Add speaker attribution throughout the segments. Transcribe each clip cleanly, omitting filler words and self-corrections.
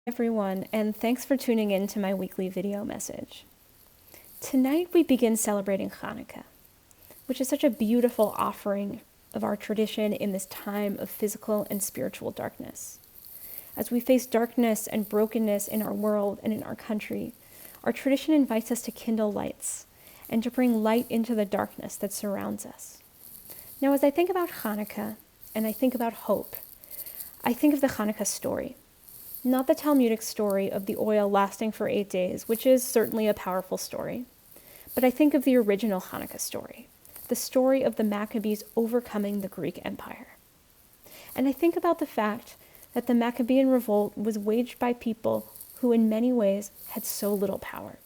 Speaker 1: Everyone, and thanks for tuning in to my weekly video message. Tonight we begin celebrating Chanukah, which is such a beautiful offering of our tradition in this time of physical and spiritual darkness. As we face darkness and brokenness in our world and in our country, our tradition invites us to kindle lights and to bring light into the darkness that surrounds us. Now, as I think about Chanukah and I think about hope, I think of the Chanukah story. Not the Talmudic story of the oil lasting for 8 days, which is certainly a powerful story, but I think of the original Chanukah story, the story of the Maccabees overcoming the Greek Empire. And I think about the fact that the Maccabean revolt was waged by people who in many ways had so little power.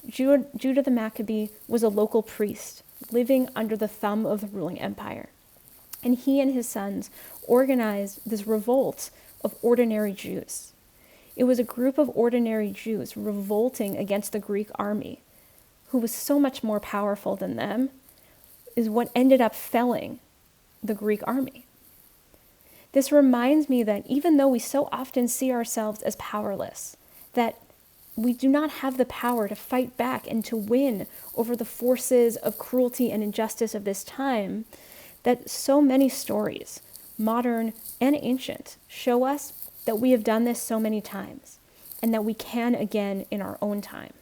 Speaker 1: Judah the Maccabee was a local priest living under the thumb of the ruling empire, and he and his sons organized this revolt of ordinary Jews. It was a group of ordinary Jews revolting against the Greek army, who was so much more powerful than them, is what ended up felling the Greek army. This reminds me that even though we so often see ourselves as powerless, that we do not have the power to fight back and to win over the forces of cruelty and injustice of this time, that so many stories, modern and ancient, show us that we have done this so many times and that we can again in our own time.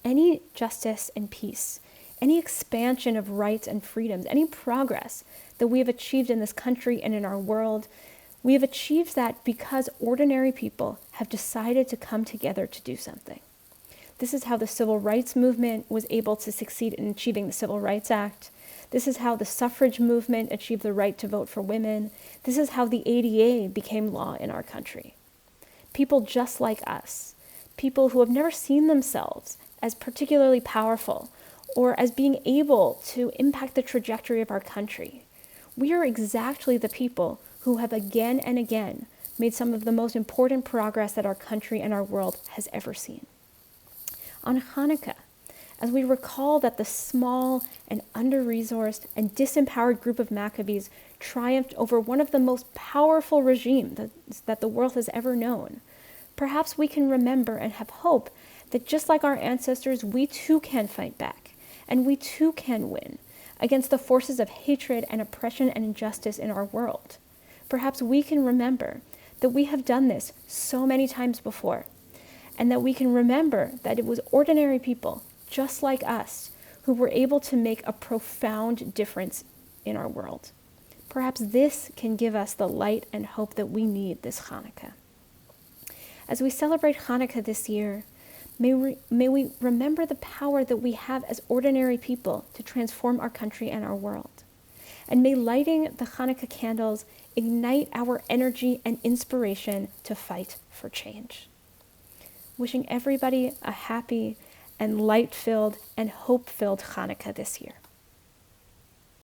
Speaker 1: Any justice and peace, any expansion of rights and freedoms, any progress that we have achieved in this country and in our world, we have achieved that because ordinary people have decided to come together to do something. This is how the civil rights movement was able to succeed in achieving the Civil Rights Act. This is how the suffrage movement achieved the right to vote for women. This is how the ADA became law in our country. People just like us, people who have never seen themselves as particularly powerful or as being able to impact the trajectory of our country. We are exactly the people who have again and again made some of the most important progress that our country and our world has ever seen. On Chanukah, as we recall that the small and under-resourced and disempowered group of Maccabees triumphed over one of the most powerful regimes that the world has ever known, perhaps we can remember and have hope that just like our ancestors, we too can fight back, and we too can win against the forces of hatred and oppression and injustice in our world. Perhaps we can remember that we have done this so many times before, and that we can remember that it was ordinary people just like us, who were able to make a profound difference in our world. Perhaps this can give us the light and hope that we need this Chanukah. As we celebrate Chanukah this year, may we remember the power that we have as ordinary people to transform our country and our world. And may lighting the Chanukah candles ignite our energy and inspiration to fight for change. Wishing everybody a happy and light-filled and hope-filled Chanukah this year.